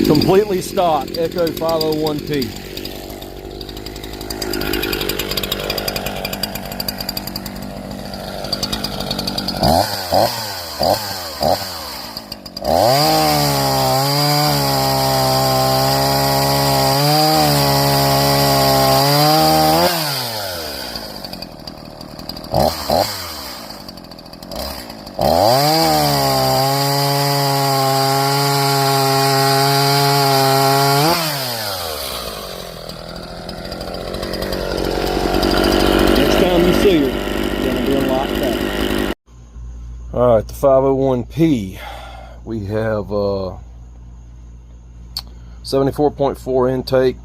Completely stock Echo 501P. Alright, the 501P, we have 74.4 intake,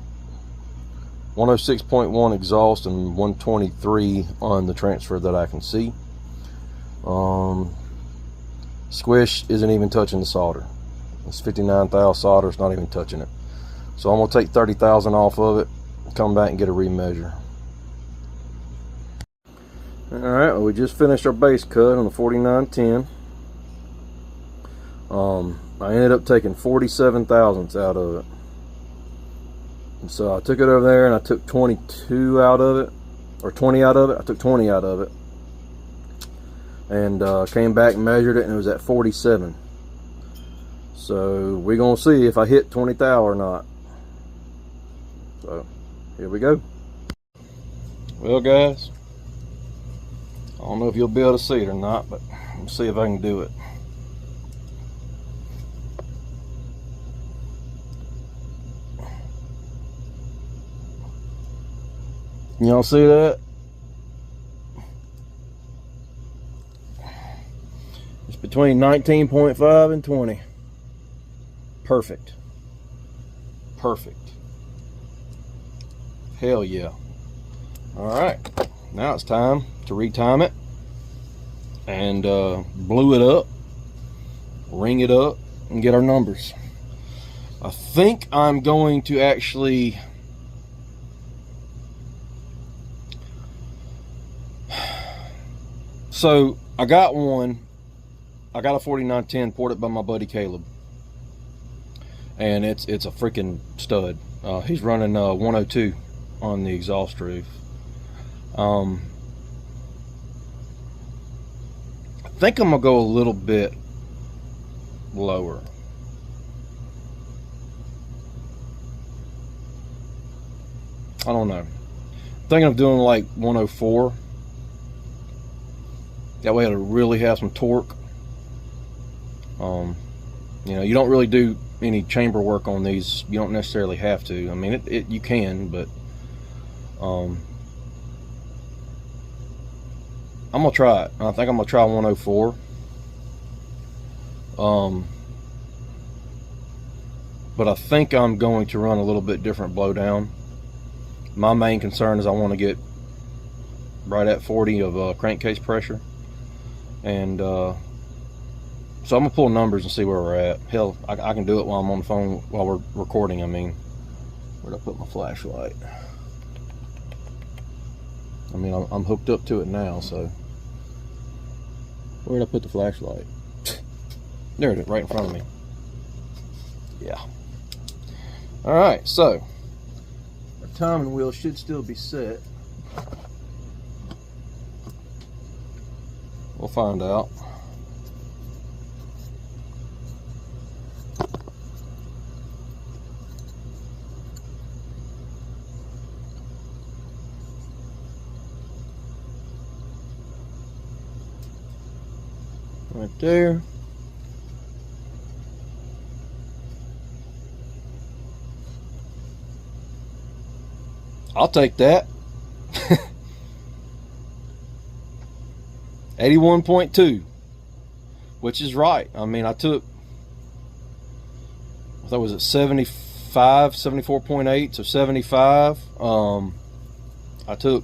106.1 exhaust, and 123 on the transfer that I can see. Squish isn't even touching the solder. It's 59 thou solder, it's not even touching it. So I'm going to take 30,000 off of it, come back and get a remeasure. Alright, well, we just finished our base cut on the 4910. I ended up taking 47 thousandths out of it. And so I took it over there and I took 22 out of it, or 20 out of it. I took 20 out of it. And came back and measured it, and it was at 47. So we're going to see if I hit 20 thou or not. So here we go. Well, guys, I don't know if you'll be able to see it or not, but let's see if I can do it. Y'all see that? It's between 19.5 and 20. Perfect. Perfect. Hell yeah. Alright, now it's time to retime it and blue it up, ring it up, and get our numbers. I think I'm going to actually so I got a 4910 ported by my buddy Caleb, and it's a freaking stud. He's running 102 on the exhaust roof. I think I'm gonna go a little bit lower. I don't know. I'm thinking of doing like 104. That way it'll really have some torque. You know, you don't really do any chamber work on these. You don't necessarily have to. I mean, you can, but I'm gonna try it. I think I'm gonna try 104. But I think I'm going to run a little bit different blowdown. My main concern is I want to get right at 40 of crankcase pressure, and so I'm gonna pull numbers and see where we're at. Hell, I can do it while I'm on the phone while we're recording. I mean, where'd I put my flashlight? I mean, I'm hooked up to it now, so where'd I put the flashlight? There it is, right in front of me. Yeah. All right, so our timing wheel should still be set. We'll find out. Right there. I'll take that. 81.2, which is right. I mean, I thought it was at 75, 74.8, so 75. I took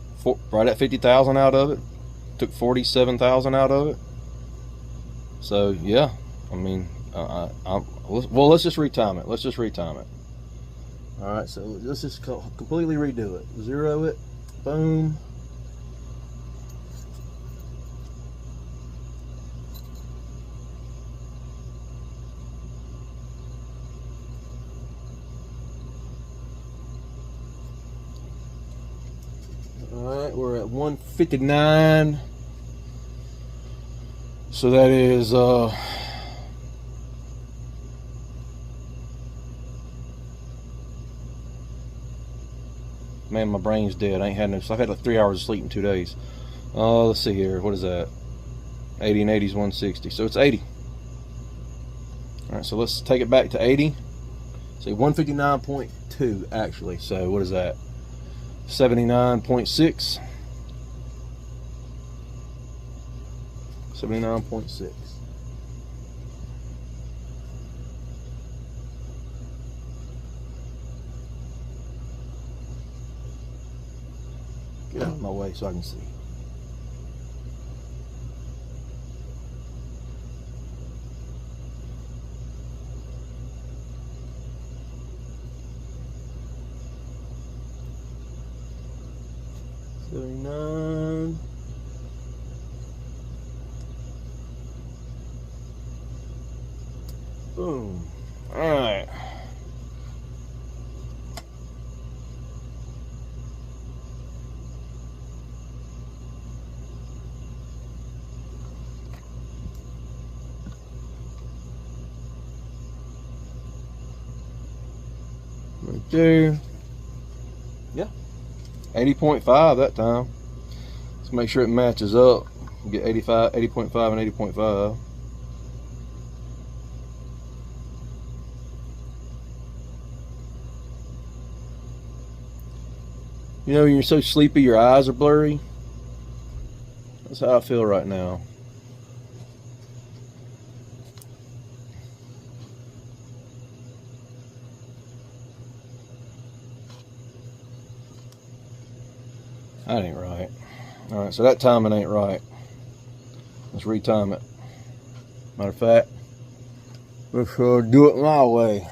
right at 50,000 out of it. Took 47,000 out of it. So yeah, I mean, well, let's just retime it. Let's just retime it. All right, so let's just completely redo it. Zero it. Boom. we're at 159. So that is man, my brain's dead. I ain't had no. So I've had like 3 hours of sleep in 2 days. Let's see here. What is that? 80 and 80 is 160. So it's 80. All right. So let's take it back to 80. Say 159.2 actually. So what is that? 79.6. 79.6. Get out of my way so I can see. $79. Boom. All right. Right there. Yeah. 80.5 that time. Let's make sure it matches up. Get 80.5 and 80.5. You know, when you're so sleepy, your eyes are blurry. That's how I feel right now. That ain't right. All right, so that timing ain't right. Let's retime it. Matter of fact, let's do it my way.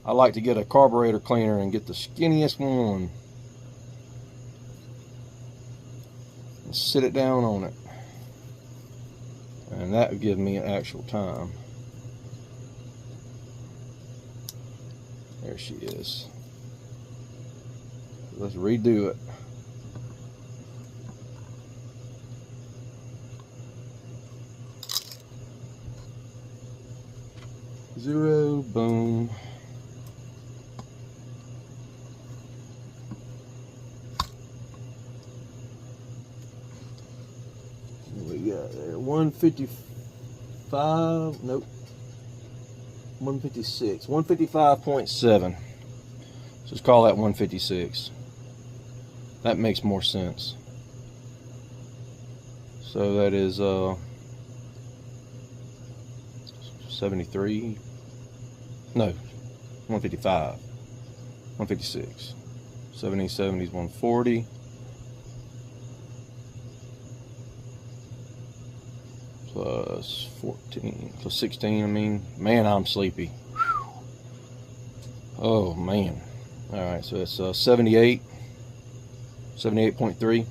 I like to get a carburetor cleaner and get the skinniest one and sit it down on it, and that would give me an actual time. There she is. Let's redo it. Zero, boom. What we got there? 155. Nope. 156. 155.7. Just call that 156. That makes more sense. So that is 73. No, 155. 156. 70 70 is 140. Plus 14. Plus 16, I mean. Man, I'm sleepy. Whew. Oh, man. Alright, so it's 78. 78.3.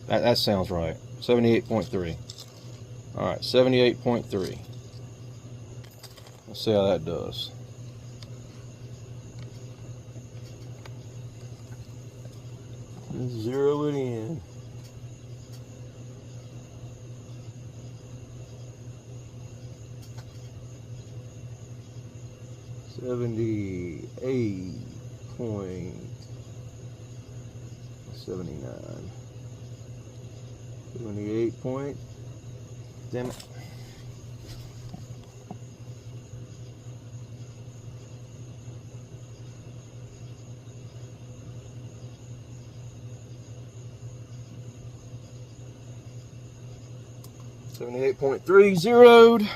That sounds right. 78.3. Alright, 78.3. Let's see how that does. Let's zero it in. $78.79. 78 point. Damn it. $78.3 zeroed.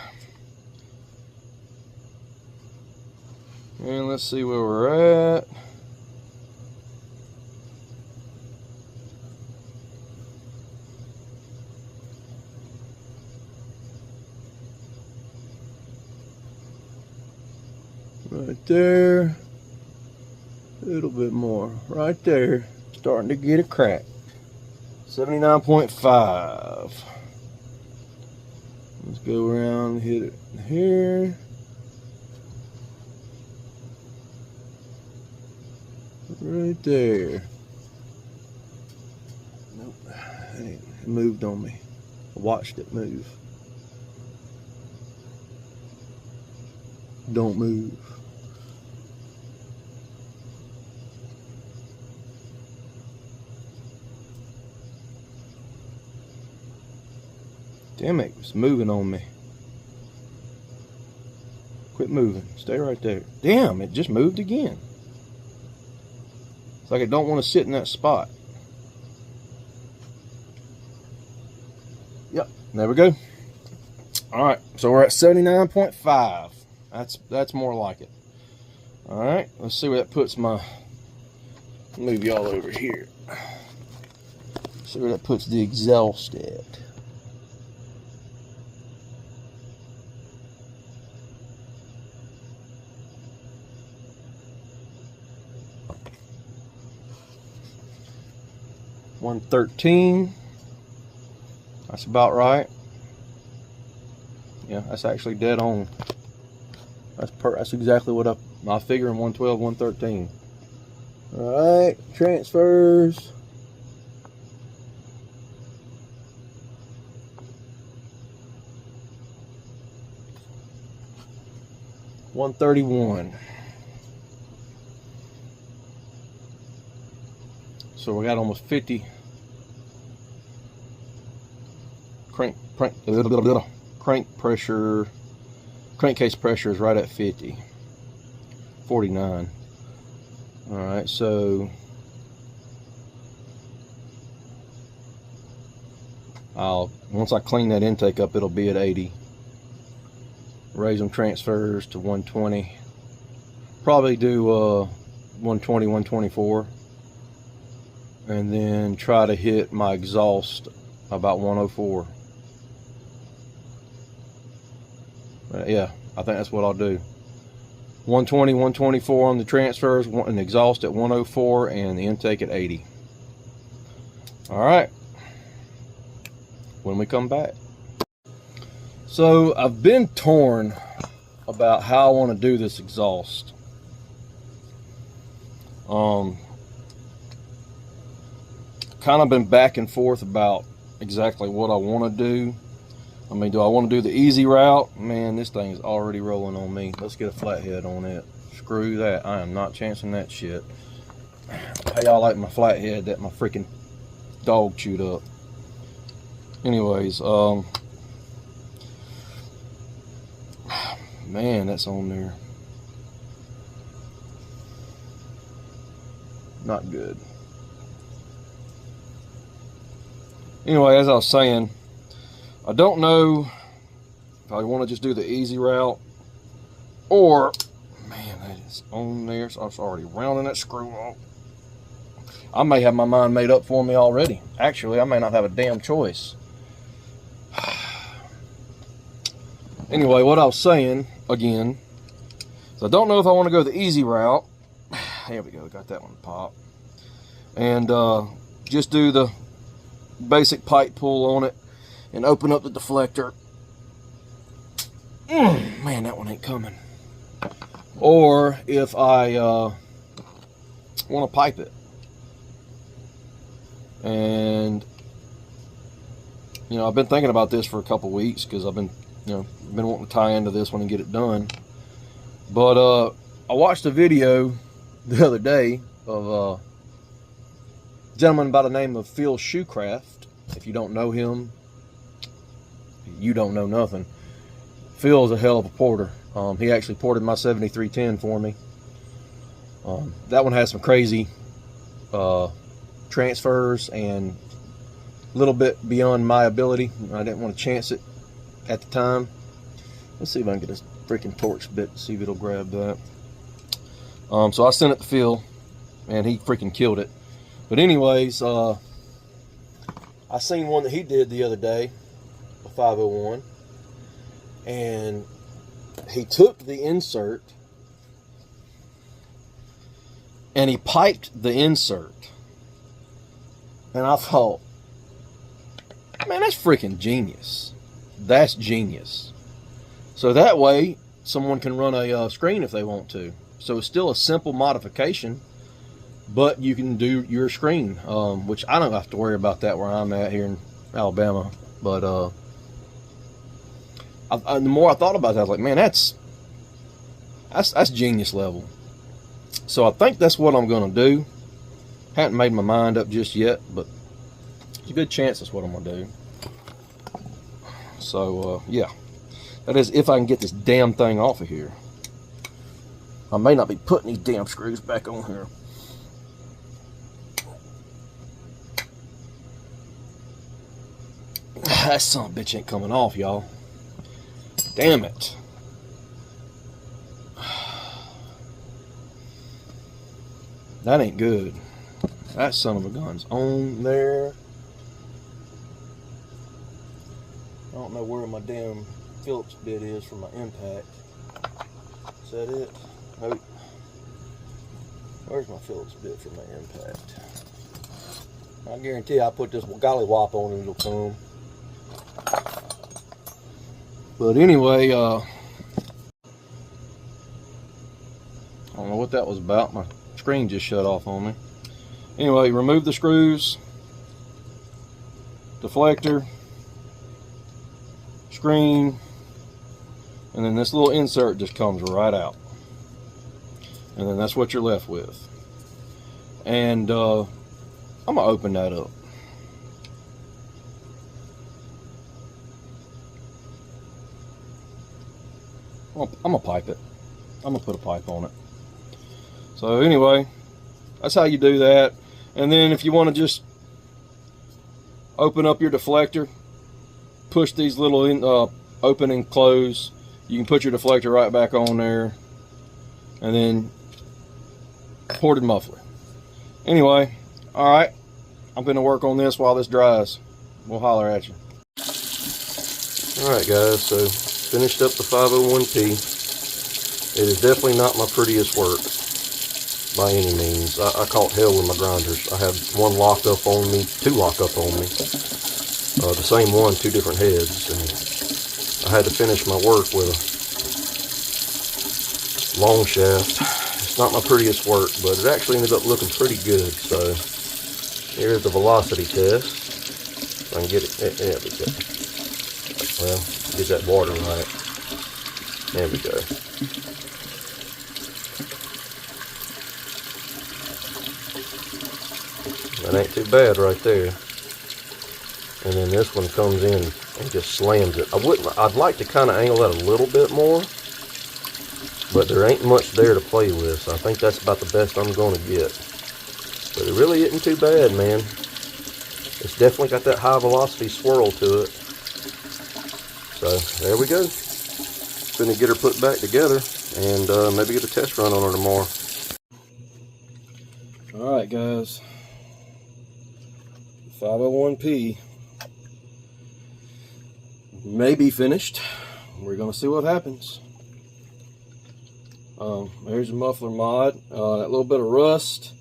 And let's see where we're at. Right there. A little bit more. Right there. Starting to get a crack. 79.5. Let's go around and hit it here. Right there. Dang, it moved on me. I watched it move. Don't move. Damn it, it's moving on me. Quit moving. Stay right there. Damn, it just moved again. It's like it don't want to sit in that spot. Yep, there we go. All right, so we're at 79.5. That's more like it. All right, let's see where that puts my. Move y'all over here. See where that puts the exhaust at. $113. That's about right. Yeah, that's actually dead on. That's exactly what I figure in 112, 113. All right, transfers. $131. So we got almost 50. Crankcase pressure is right at 50. 49. All right, so once I clean that intake up, it'll be at 80. Raise them transfers to 120. Probably do 120, 124. And then try to hit my exhaust about 104. Yeah, I think that's what I'll do. 120, 124 on the transfers, an exhaust at 104, and the intake at 80. All right. When we come back. So I've been torn about how I want to do this exhaust. Kind of been back and forth about exactly what I want to do. I mean, do I want to do the easy route? Man, this thing is already rolling on me. Let's get a flathead on it. Screw that. I am not chancing that shit. How y'all like my flathead that my freaking dog chewed up? Anyways, man, that's on there. Not good. Anyway, as I was saying, I don't know if I want to just do the easy route or, man, that is on there. So I was already rounding that screw off. I may have my mind made up for me already. Actually, I may not have a damn choice. Anyway, what I was saying, again, is I don't know if I want to go the easy route. There we go, got that one popped. And just do the basic pipe pull on it and open up the deflector. Man, that one ain't coming. Or if I want to pipe it. And, you know, I've been thinking about this for a couple weeks because I've been, you know, been wanting to tie into this one and get it done. But I watched a video the other day of a gentleman by the name of Phil Shoecraft. If you don't know him, you don't know nothing. Phil is a hell of a porter. He actually ported my 7310 for me. That one has some crazy transfers and a little bit beyond my ability. I didn't want to chance it at the time. Let's see if I can get this freaking torx bit, see if it'll grab that. So I sent it to Phil and he freaking killed it. But anyways, I seen one that he did the other day, a 501, and he took the insert and he piped the insert. And I thought, man, that's freaking genius. That's genius. So that way, someone can run a screen if they want to. So it's still a simple modification, but you can do your screen, which I don't have to worry about that where I'm at here in Alabama. But the more I thought about that, I was like, man, that's genius level. So I think that's what I'm gonna do. Haven't made my mind up just yet, but there's a good chance that's what I'm gonna do. So yeah, that is if I can get this damn thing off of here. I may not be putting these damn screws back on here. That son of a bitch ain't coming off, y'all. Damn it. That ain't good. That son of a gun's on there. I don't know where my damn Phillips bit is for my impact. Is that it? Nope. Where's my Phillips bit for my impact? I guarantee I put this gollywop on and it'll come. But anyway, I don't know what that was about. My screen just shut off on me. Anyway, remove the screws, deflector, screen, and then this little insert just comes right out. And then that's what you're left with. And I'm gonna open that up. I'm gonna pipe it. I'm gonna put a pipe on it. So anyway, that's how you do that. And then if you want to just open up your deflector, push these little open and close, you can put your deflector right back on there, and then ported muffler. Anyway, all right, I'm going to work on this while this dries. We'll holler at you. All right, guys, so finished up the 501P. It is definitely not my prettiest work by any means. I caught hell with my grinders. I had one lock up on me, two lock up on me. The same one, two different heads. And I had to finish my work with a long shaft. It's not my prettiest work, but it actually ended up looking pretty good. So here's the velocity test. If I can get it, there we go. Well, get that water right. There we go. That ain't too bad right there. And then this one comes in and just slams it. I'd like to kind of angle that a little bit more, but there ain't much there to play with, so I think that's about the best I'm going to get. But it really isn't too bad, man. It's definitely got that high velocity swirl to it. So there we go. Gonna get her put back together and maybe get a test run on her tomorrow. Alright guys, 501P may be finished. We're gonna see what happens. There's a muffler mod. That little bit of rust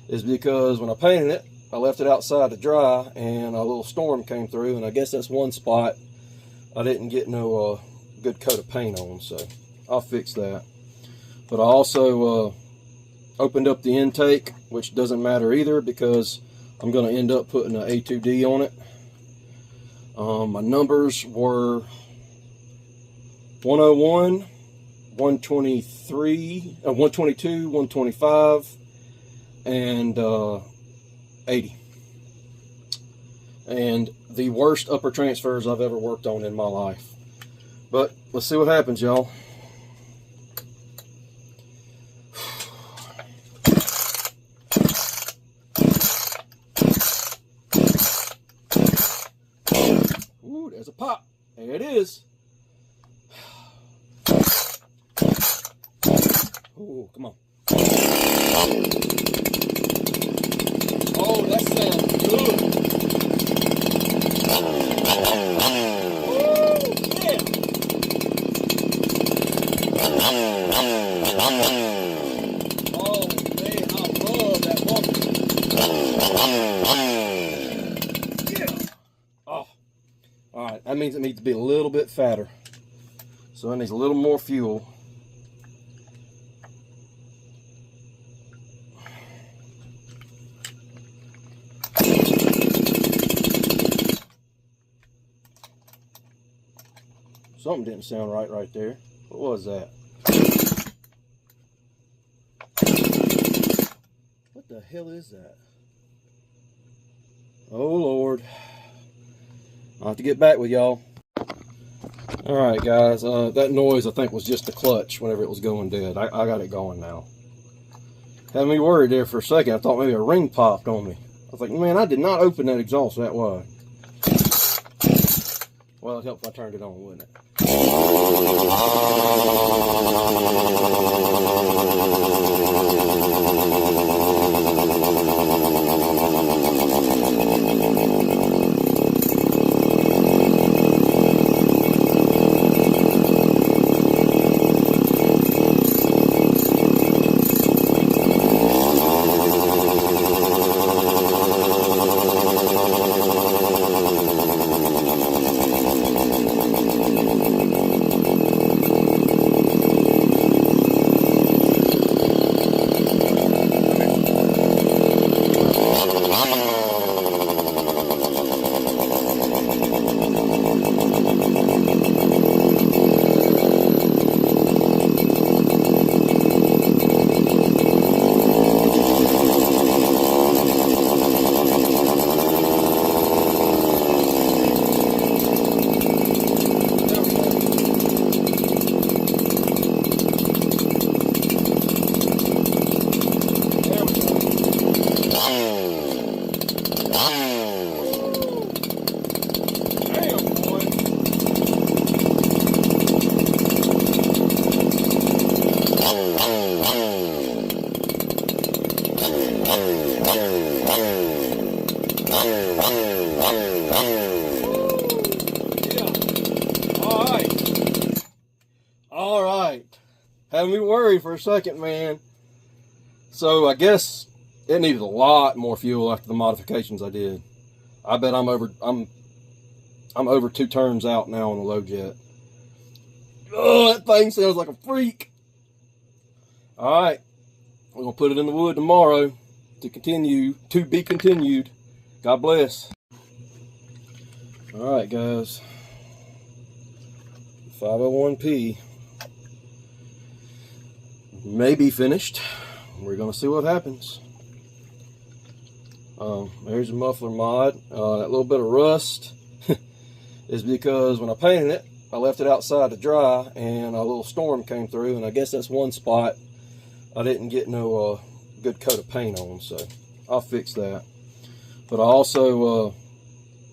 is because when I painted it, I left it outside to dry and a little storm came through, and I guess that's one spot I didn't get no good coat of paint on, so I'll fix that. But I also opened up the intake, which doesn't matter either because I'm going to end up putting an A2D on it. My numbers were 101, 123, 122, 125, and 80. And the worst upper transfers I've ever worked on in my life. But let's see what happens, y'all. Ooh, there's a pop. There it is. Ooh, come on. Oh, that sounds good. Oh man, I love that water. Yeah. Oh. Alright, that means it needs to be a little bit fatter. So it needs a little more fuel. Something didn't sound right there. What was that? What the hell is that? Oh Lord. I'll have to get back with y'all. Alright guys, that noise I think was just the clutch whenever it was going dead. I got it going now. Had me worried there for a second. I thought maybe a ring popped on me. I was like, man, I did not open that exhaust that wide. Well, it helped if I turned it on, wouldn't it? Alright. Had me worried for a second, man. So I guess it needed a lot more fuel after the modifications I did. I bet I'm over 2 turns out now on the low jet. Oh, that thing sounds like a freak. Alright. We're gonna put it in the wood tomorrow to be continued. God bless. Alright guys. 501P may be finished. We're gonna see what happens. There's a muffler mod. That little bit of rust is because when I painted it, I left it outside to dry and a little storm came through, and I guess that's one spot I didn't get no good coat of paint on, so I'll fix that. But I also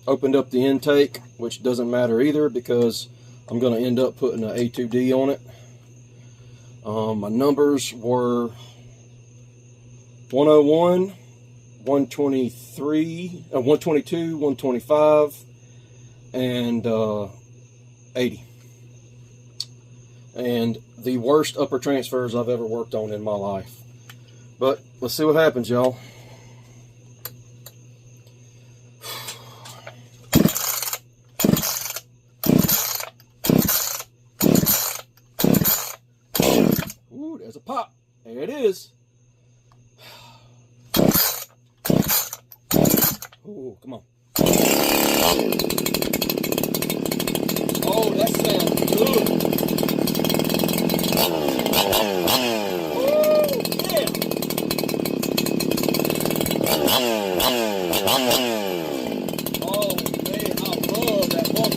opened up the intake, which doesn't matter either because I'm going to end up putting an A2D on it. My numbers were 101, 123, 122, 125, and 80. And the worst upper transfers I've ever worked on in my life. But let's see what happens, y'all. Ooh, there's a pop. There it is. Ooh, come on. Oh, that sounds good. Oh man, I love that one.